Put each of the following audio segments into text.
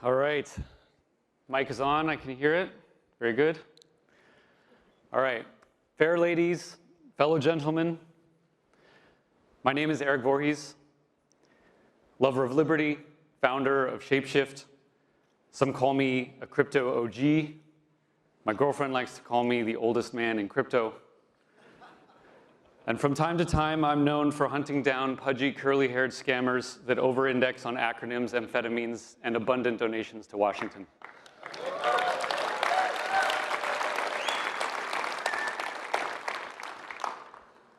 All right. Mic is on. I can hear it. Very good. All right. Fair ladies, fellow gentlemen, my name is Erik Voorhees, lover of liberty, founder of Shapeshift. Some call me a crypto OG. My girlfriend likes to call me the oldest man in crypto. And from time to time, I'm known for hunting down pudgy, curly-haired scammers that over-index on acronyms, amphetamines, and abundant donations to Washington.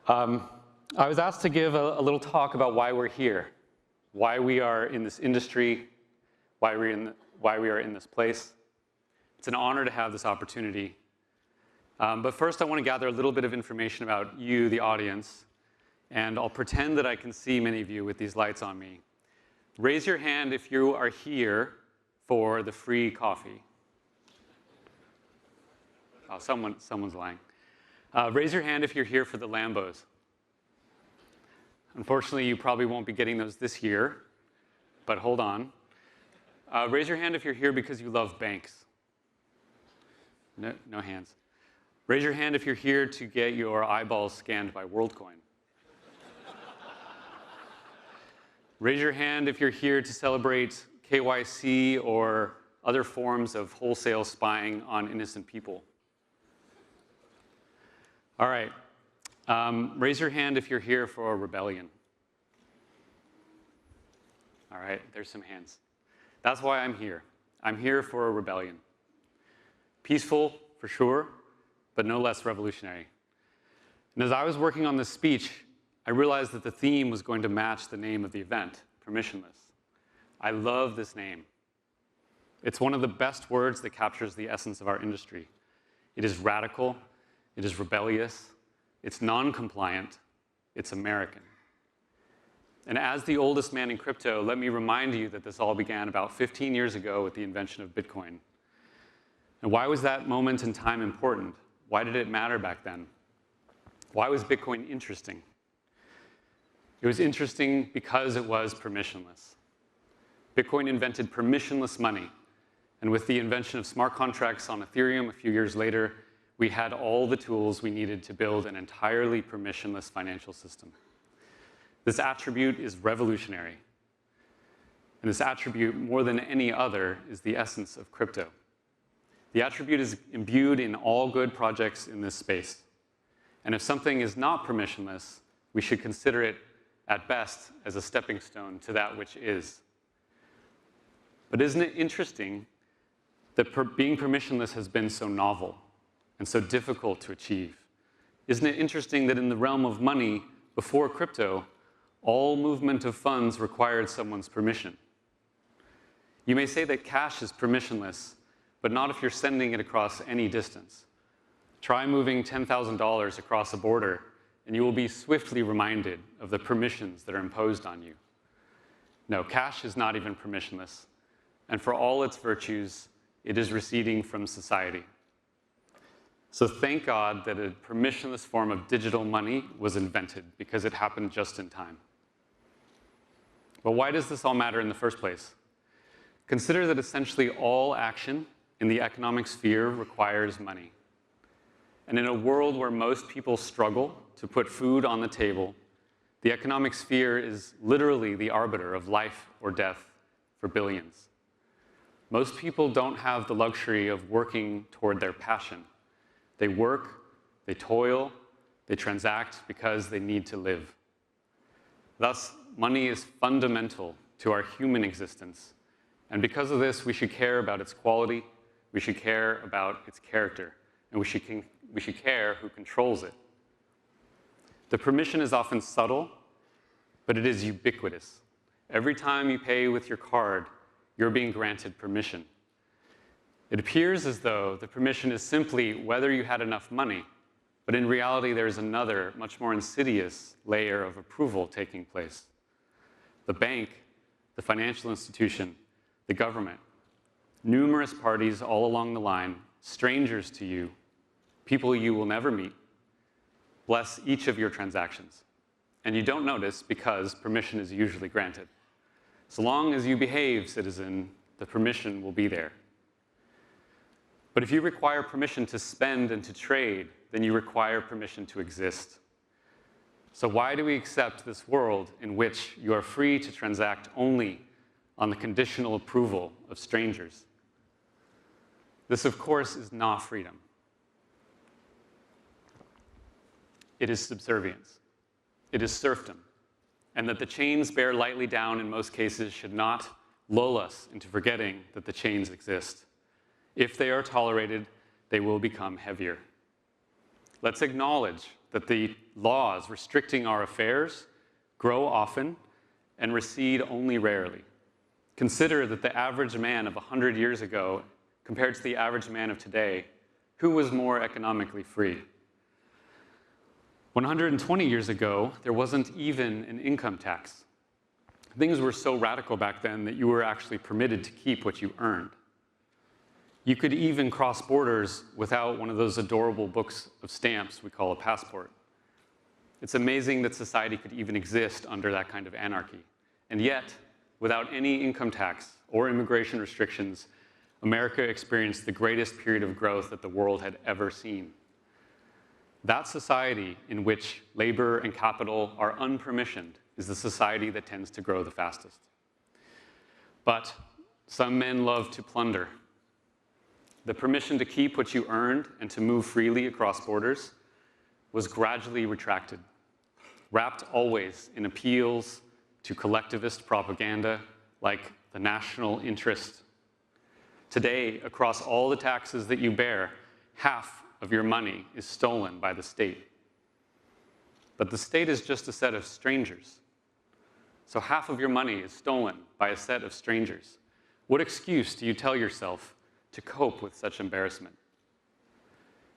I was asked to give a little talk about why we're here, why we are in this industry, why we are in this place. It's an honor to have this opportunity. But first, I want to gather a little bit of information about you, the audience, and I'll pretend that I can see many of you with these lights on me. Raise your hand if you are here for the free coffee. Oh, someone's lying. Raise your hand if you're here for the Lambos. Unfortunately, you probably won't be getting those this year, but hold on. Raise your hand if you're here because you love banks. No hands. Raise your hand if you're here to get your eyeballs scanned by WorldCoin. Raise your hand if you're here to celebrate KYC or other forms of wholesale spying on innocent people. All right. Raise your hand if you're here for a rebellion. All right, there's some hands. That's why I'm here. I'm here for a rebellion. Peaceful, for sure, but no less revolutionary. And as I was working on this speech, I realized that the theme was going to match the name of the event, Permissionless. I love this name. It's one of the best words that captures the essence of our industry. It is radical, it is rebellious, it's non-compliant, it's American. And as the oldest man in crypto, let me remind you that this all began about 15 years ago with the invention of Bitcoin. And why was that moment in time important? Why did it matter back then? Why was Bitcoin interesting? It was interesting because it was permissionless. Bitcoin invented permissionless money. And with the invention of smart contracts on Ethereum a few years later, we had all the tools we needed to build an entirely permissionless financial system. This attribute is revolutionary. And this attribute, more than any other, is the essence of crypto. The attribute is imbued in all good projects in this space. And if something is not permissionless, we should consider it, at best, as a stepping stone to that which is. But isn't it interesting that being permissionless has been so novel and so difficult to achieve? Isn't it interesting that in the realm of money, before crypto, all movement of funds required someone's permission? You may say that cash is permissionless, but not if you're sending it across any distance. Try moving $10,000 across a border, and you will be swiftly reminded of the permissions that are imposed on you. No, cash is not even permissionless, and for all its virtues, it is receding from society. So thank God that a permissionless form of digital money was invented, because it happened just in time. But why does this all matter in the first place? Consider that essentially all action in the economic sphere requires money. And in a world where most people struggle to put food on the table, the economic sphere is literally the arbiter of life or death for billions. Most people don't have the luxury of working toward their passion. They work, they toil, they transact because they need to live. Thus, money is fundamental to our human existence. And because of this, we should care about its quality, we should care about its character, and we should care who controls it. The permission is often subtle, but it is ubiquitous. Every time you pay with your card, you're being granted permission. It appears as though the permission is simply whether you had enough money, but in reality, there's another, much more insidious layer of approval taking place. The bank, the financial institution, the government, numerous parties all along the line, strangers to you, people you will never meet, bless each of your transactions. And you don't notice because permission is usually granted. So long as you behave, citizen, the permission will be there. But if you require permission to spend and to trade, then you require permission to exist. So why do we accept this world in which you are free to transact only on the conditional approval of strangers? This, of course, is not freedom. It is subservience. It is serfdom. And that the chains bear lightly down in most cases should not lull us into forgetting that the chains exist. If they are tolerated, they will become heavier. Let's acknowledge that the laws restricting our affairs grow often and recede only rarely. Consider that the average man of 100 years ago compared to the average man of today, who was more economically free? 120 years ago, there wasn't even an income tax. Things were so radical back then that you were actually permitted to keep what you earned. You could even cross borders without one of those adorable books of stamps we call a passport. It's amazing that society could even exist under that kind of anarchy. And yet, without any income tax or immigration restrictions, America experienced the greatest period of growth that the world had ever seen. That society in which labor and capital are unpermissioned is the society that tends to grow the fastest. But some men love to plunder. The permission to keep what you earned and to move freely across borders was gradually retracted, wrapped always in appeals to collectivist propaganda like the national interest. Today, across all the taxes that you bear, half of your money is stolen by the state. But the state is just a set of strangers. So half of your money is stolen by a set of strangers. What excuse do you tell yourself to cope with such embarrassment?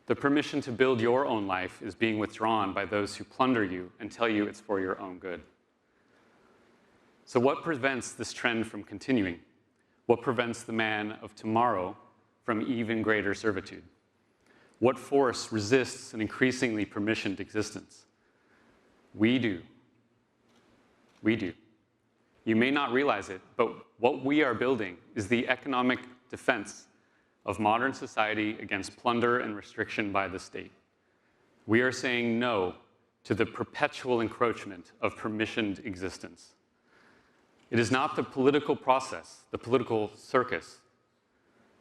The permission to build your own life is being withdrawn by those who plunder you and tell you it's for your own good. So what prevents this trend from continuing? What prevents the man of tomorrow from even greater servitude? What force resists an increasingly permissioned existence? We do. We do. You may not realize it, but what we are building is the economic defense of modern society against plunder and restriction by the state. We are saying no to the perpetual encroachment of permissioned existence. It is not the political process, the political circus,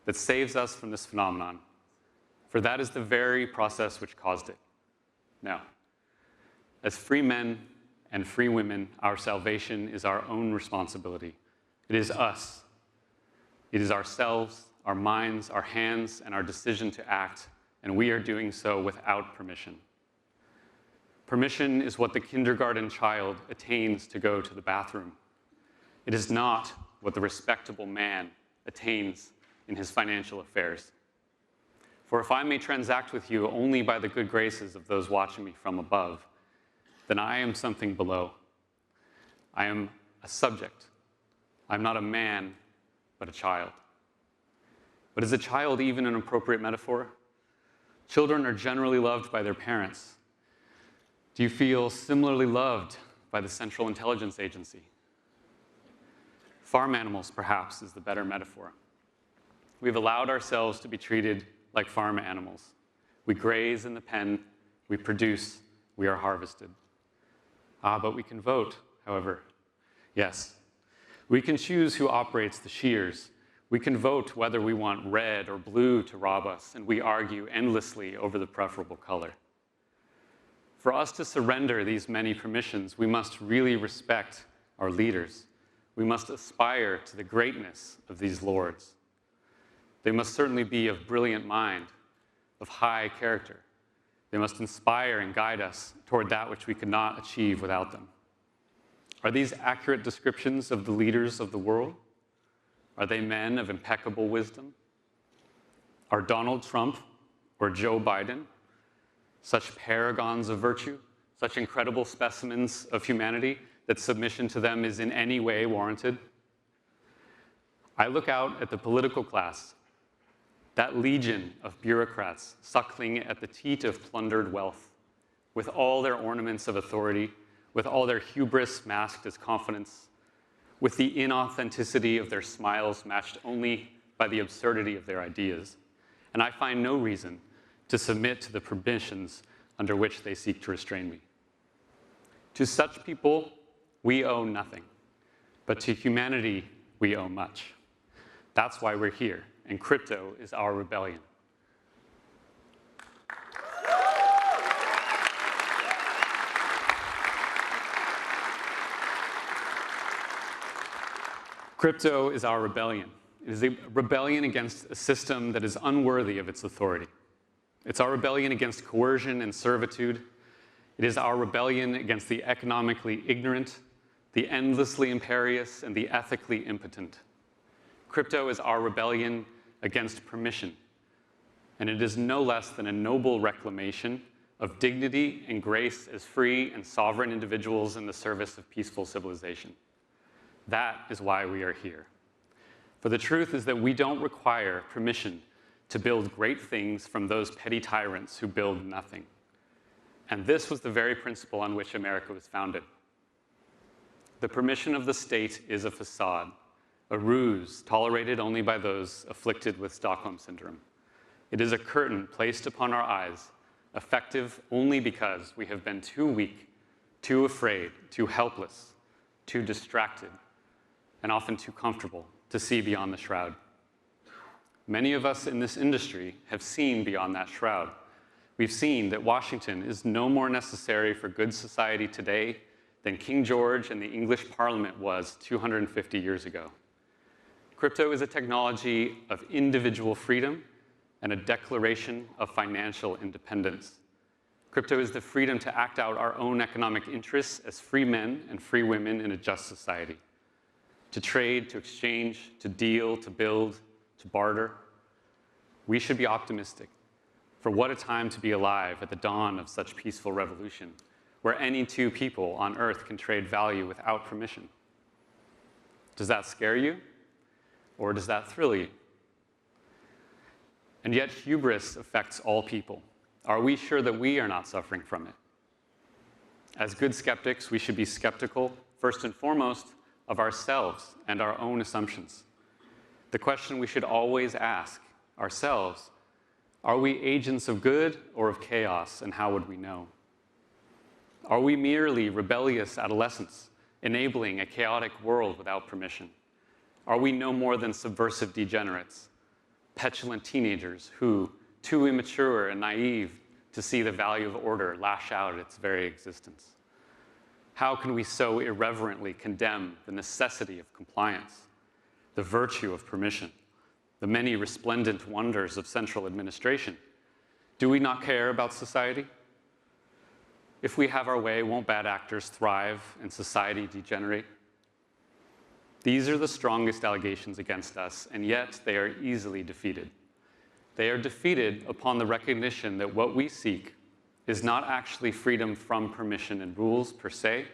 that saves us from this phenomenon, for that is the very process which caused it. No. As free men and free women, our salvation is our own responsibility. It is us. It is ourselves, our minds, our hands, and our decision to act, and we are doing so without permission. Permission is what the kindergarten child attains to go to the bathroom. It is not what the respectable man attains in his financial affairs. For if I may transact with you only by the good graces of those watching me from above, then I am something below. I am a subject. I'm not a man, but a child. But is a child even an appropriate metaphor? Children are generally loved by their parents. Do you feel similarly loved by the Central Intelligence Agency? Farm animals, perhaps, is the better metaphor. We've allowed ourselves to be treated like farm animals. We graze in the pen, we produce, we are harvested. But we can vote, however. Yes, we can choose who operates the shears. We can vote whether we want red or blue to rob us, and we argue endlessly over the preferable color. For us to surrender these many permissions, we must really respect our leaders. We must aspire to the greatness of these lords. They must certainly be of brilliant mind, of high character. They must inspire and guide us toward that which we could not achieve without them. Are these accurate descriptions of the leaders of the world? Are they men of impeccable wisdom? Are Donald Trump or Joe Biden such paragons of virtue, such incredible specimens of humanity that submission to them is in any way warranted? I look out at the political class, that legion of bureaucrats suckling at the teat of plundered wealth, with all their ornaments of authority, with all their hubris masked as confidence, with the inauthenticity of their smiles matched only by the absurdity of their ideas, and I find no reason to submit to the permissions under which they seek to restrain me. To such people, we owe nothing, but to humanity, we owe much. That's why we're here, and crypto is our rebellion. Crypto is our rebellion. It is a rebellion against a system that is unworthy of its authority. It's our rebellion against coercion and servitude. It is our rebellion against the economically ignorant, the endlessly imperious, and the ethically impotent. Crypto is our rebellion against permission, and it is no less than a noble reclamation of dignity and grace as free and sovereign individuals in the service of peaceful civilization. That is why we are here. For the truth is that we don't require permission to build great things from those petty tyrants who build nothing. And this was the very principle on which America was founded. The permission of the state is a facade, a ruse tolerated only by those afflicted with Stockholm Syndrome. It is a curtain placed upon our eyes, effective only because we have been too weak, too afraid, too helpless, too distracted, and often too comfortable to see beyond the shroud. Many of us in this industry have seen beyond that shroud. We've seen that Washington is no more necessary for good society today than King George and the English Parliament was 250 years ago. Crypto is a technology of individual freedom and a declaration of financial independence. Crypto is the freedom to act out our own economic interests as free men and free women in a just society. To trade, to exchange, to deal, to build, to barter. We should be optimistic. For what a time to be alive at the dawn of such peaceful revolution, where any two people on Earth can trade value without permission. Does that scare you? Or does that thrill you? And yet hubris affects all people. Are we sure that we are not suffering from it? As good skeptics, we should be skeptical, first and foremost, of ourselves and our own assumptions. The question we should always ask ourselves, are we agents of good or of chaos, and how would we know? Are we merely rebellious adolescents, enabling a chaotic world without permission? Are we no more than subversive degenerates, petulant teenagers who, too immature and naive to see the value of order, lash out at its very existence? How can we so irreverently condemn the necessity of compliance, the virtue of permission, the many resplendent wonders of central administration? Do we not care about society? If we have our way, won't bad actors thrive and society degenerate? These are the strongest allegations against us, and yet they are easily defeated. They are defeated upon the recognition that what we seek is not actually freedom from permission and rules per se,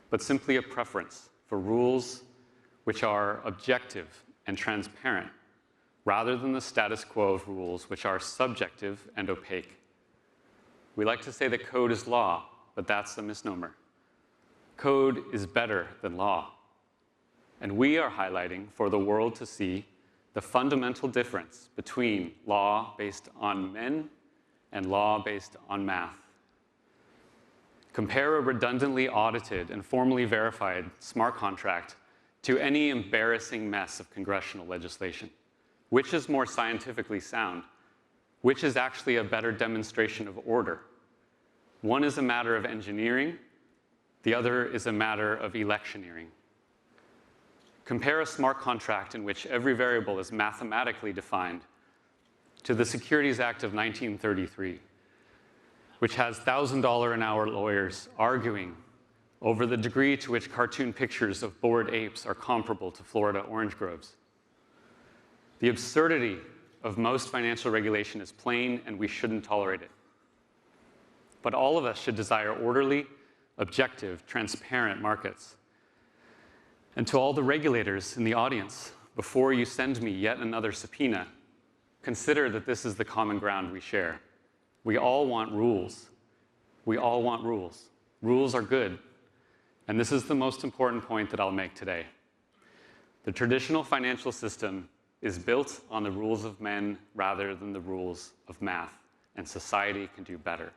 but simply a preference for rules which are objective and transparent, rather than the status quo of rules which are subjective and opaque. We like to say that code is law, but that's a misnomer. Code is better than law. And we are highlighting for the world to see the fundamental difference between law based on men and law based on math. Compare a redundantly audited and formally verified smart contract to any embarrassing mess of congressional legislation. Which is more scientifically sound? Which is actually a better demonstration of order? One is a matter of engineering, the other is a matter of electioneering. Compare a smart contract in which every variable is mathematically defined to the Securities Act of 1933, which has $1,000 an hour lawyers arguing over the degree to which cartoon pictures of bored apes are comparable to Florida orange groves. The absurdity of most financial regulation is plain, and we shouldn't tolerate it. But all of us should desire orderly, objective, transparent markets. And to all the regulators in the audience, before you send me yet another subpoena, consider that this is the common ground we share. We all want rules. We all want rules. Rules are good. And this is the most important point that I'll make today. The traditional financial system is built on the rules of men rather than the rules of math, and society can do better.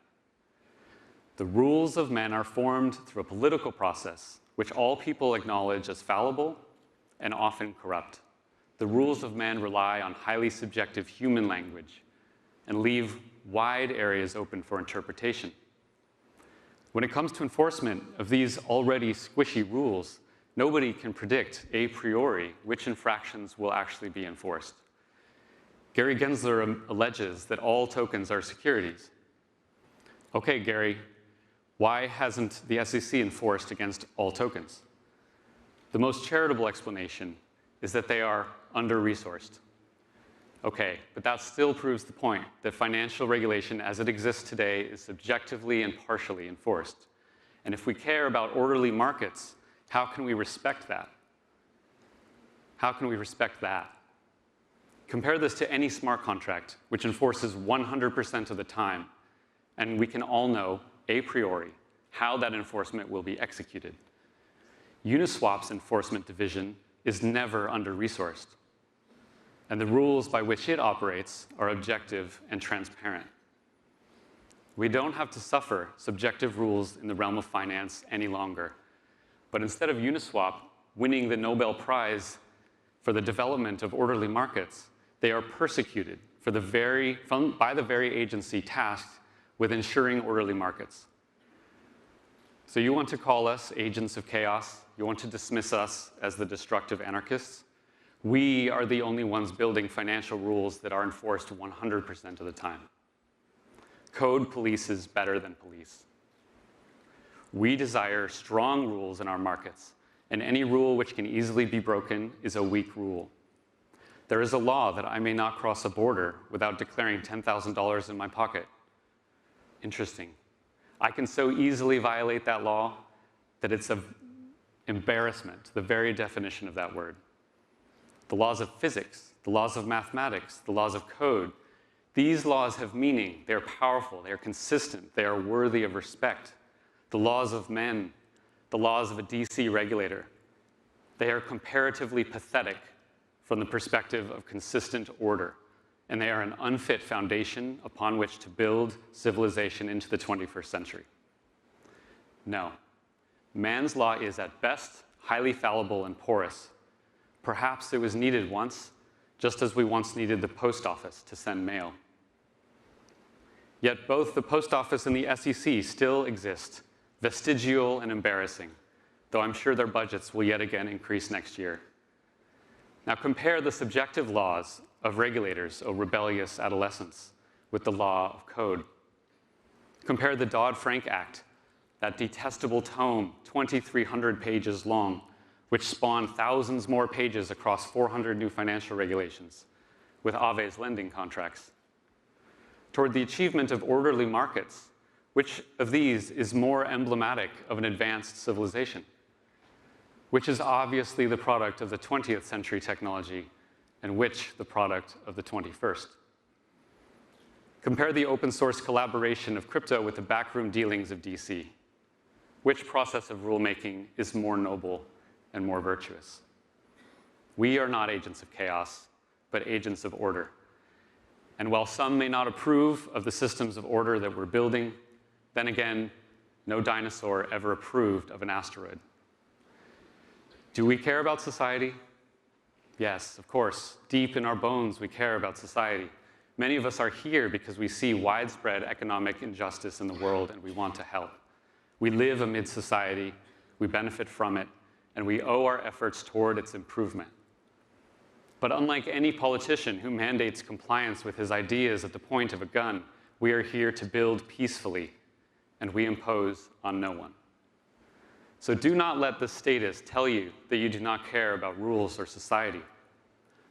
The rules of men are formed through a political process, which all people acknowledge as fallible and often corrupt. The rules of men rely on highly subjective human language and leave wide areas open for interpretation. When it comes to enforcement of these already squishy rules, nobody can predict a priori which infractions will actually be enforced. Gary Gensler alleges that all tokens are securities. Okay, Gary, why hasn't the SEC enforced against all tokens? The most charitable explanation is that they are under-resourced. Okay, but that still proves the point that financial regulation as it exists today is subjectively and partially enforced. And if we care about orderly markets, how can we respect that? How can we respect that? Compare this to any smart contract, which enforces 100% of the time, and we can all know a priori how that enforcement will be executed. Uniswap's enforcement division is never under-resourced, and the rules by which it operates are objective and transparent. We don't have to suffer subjective rules in the realm of finance any longer. But instead of Uniswap winning the Nobel Prize for the development of orderly markets, they are persecuted by the very agency tasked with ensuring orderly markets. So you want to call us agents of chaos? You want to dismiss us as the destructive anarchists? We are the only ones building financial rules that are enforced 100% of the time. Code polices better than police. We desire strong rules in our markets, and any rule which can easily be broken is a weak rule. There is a law that I may not cross a border without declaring $10,000 in my pocket. Interesting. I can so easily violate that law that it's an embarrassment, the very definition of that word. The laws of physics, the laws of mathematics, the laws of code, these laws have meaning. They are powerful. They are consistent. They are worthy of respect. The laws of men, the laws of a DC regulator, they are comparatively pathetic from the perspective of consistent order, and they are an unfit foundation upon which to build civilization into the 21st century. No. Man's law is, at best, highly fallible and porous. Perhaps it was needed once, just as we once needed the post office to send mail. Yet both the post office and the SEC still exist, vestigial and embarrassing, though I'm sure their budgets will yet again increase next year. Now compare the subjective laws of regulators, O rebellious adolescents, with the law of code. Compare the Dodd-Frank Act, that detestable tome, 2,300 pages long, which spawned thousands more pages across 400 new financial regulations, with Ave's lending contracts. Toward the achievement of orderly markets, which of these is more emblematic of an advanced civilization? Which is obviously the product of the 20th century technology, and which the product of the 21st? Compare the open source collaboration of crypto with the backroom dealings of DC. Which process of rulemaking is more noble and more virtuous? We are not agents of chaos, but agents of order. And while some may not approve of the systems of order that we're building, then again, no dinosaur ever approved of an asteroid. Do we care about society? Yes, of course. Deep in our bones, we care about society. Many of us are here because we see widespread economic injustice in the world and we want to help. We live amid society, we benefit from it, and we owe our efforts toward its improvement. But unlike any politician who mandates compliance with his ideas at the point of a gun, we are here to build peacefully, and we impose on no one. So do not let the status tell you that you do not care about rules or society.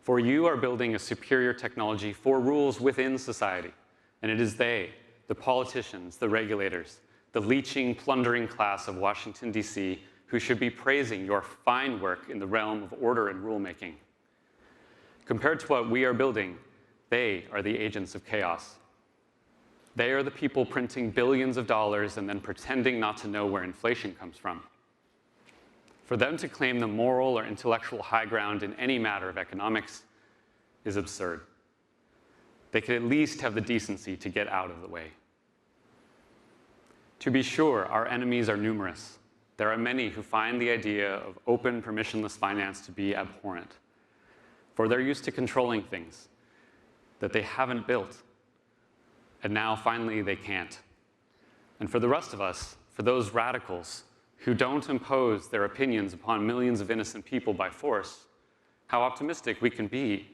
For you are building a superior technology for rules within society, and it is they, the politicians, the regulators, the leeching, plundering class of Washington, D.C., who should be praising your fine work in the realm of order and rulemaking. Compared to what we are building, they are the agents of chaos. They are the people printing billions of dollars and then pretending not to know where inflation comes from. For them to claim the moral or intellectual high ground in any matter of economics is absurd. They could at least have the decency to get out of the way. To be sure, our enemies are numerous. There are many who find the idea of open, permissionless finance to be abhorrent, for they're used to controlling things that they haven't built, and now finally they can't. And for the rest of us, for those radicals who don't impose their opinions upon millions of innocent people by force, how optimistic we can be,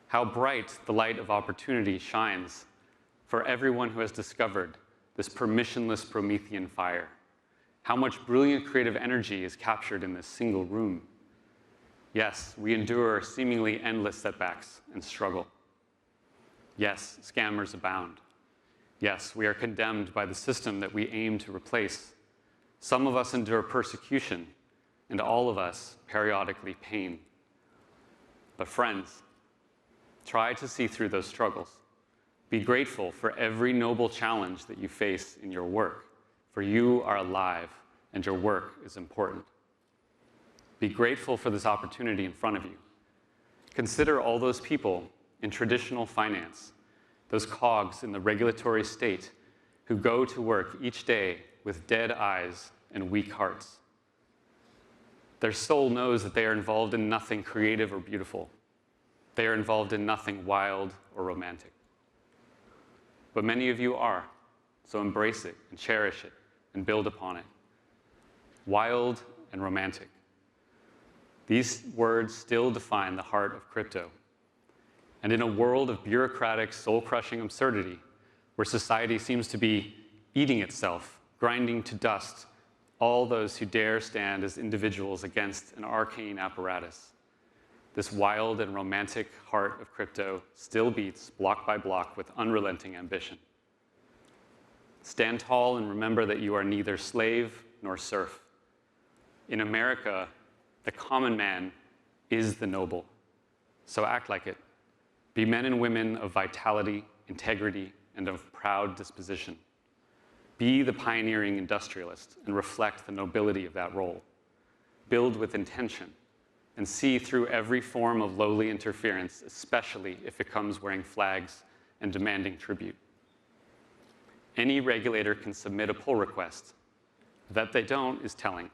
how bright the light of opportunity shines for everyone who has discovered this permissionless Promethean fire. How much brilliant creative energy is captured in this single room. Yes, we endure seemingly endless setbacks and struggle. Yes, scammers abound. Yes, we are condemned by the system that we aim to replace. Some of us endure persecution, and all of us periodically pain. But friends, try to see through those struggles. Be grateful for every noble challenge that you face in your work, for you are alive and your work is important. Be grateful for this opportunity in front of you. Consider all those people in traditional finance, those cogs in the regulatory state who go to work each day with dead eyes and weak hearts. Their soul knows that they are involved in nothing creative or beautiful. They are involved in nothing wild or romantic. But many of you are, so embrace it and cherish it and build upon it. Wild and romantic. These words still define the heart of crypto. And in a world of bureaucratic, soul-crushing absurdity, where society seems to be eating itself, grinding to dust all those who dare stand as individuals against an arcane apparatus, this wild and romantic heart of crypto still beats block by block with unrelenting ambition. Stand tall and remember that you are neither slave nor serf. In America, the common man is the noble. So act like it. Be men and women of vitality, integrity, and of proud disposition. Be the pioneering industrialist and reflect the nobility of that role. Build with intention and see through every form of lowly interference, especially if it comes wearing flags and demanding tribute. Any regulator can submit a pull request. That they don't is telling.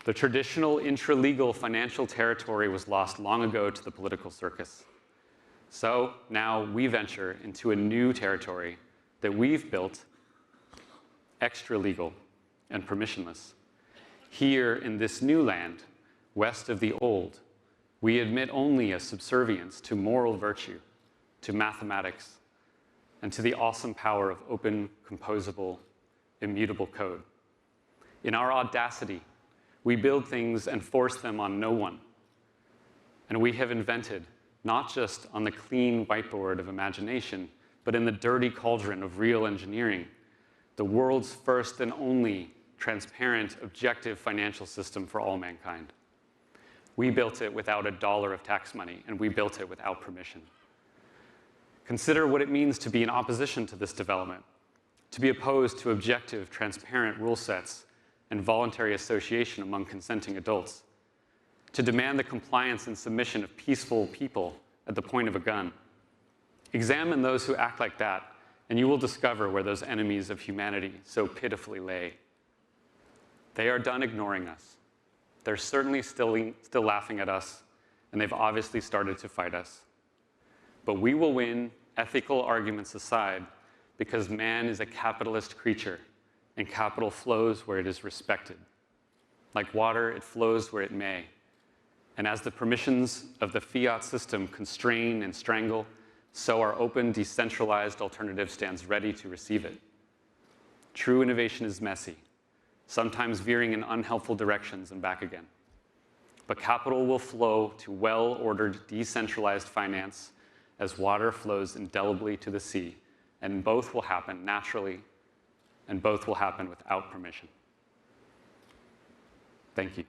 The traditional intra-legal financial territory was lost long ago to the political circus. So now we venture into a new territory that we've built extra-legal and permissionless. Here in this new land, west of the old, we admit only a subservience to moral virtue, to mathematics, and to the awesome power of open, composable, immutable code. In our audacity, we build things and force them on no one. And we have invented, not just on the clean whiteboard of imagination, but in the dirty cauldron of real engineering, the world's first and only transparent, objective financial system for all mankind. We built it without $1 of tax money, and we built it without permission. Consider what it means to be in opposition to this development, to be opposed to objective, transparent rule sets and voluntary association among consenting adults, to demand the compliance and submission of peaceful people at the point of a gun. Examine those who act like that, and you will discover where those enemies of humanity so pitifully lay. They are done ignoring us. They're certainly still laughing at us, and they've obviously started to fight us. But we will win, ethical arguments aside, because man is a capitalist creature, and capital flows where it is respected. Like water, it flows where it may. And as the permissions of the fiat system constrain and strangle, so our open, decentralized alternative stands ready to receive it. True innovation is messy, sometimes veering in unhelpful directions and back again. But capital will flow to well-ordered, decentralized finance as water flows indelibly to the sea, and both will happen naturally, and both will happen without permission. Thank you.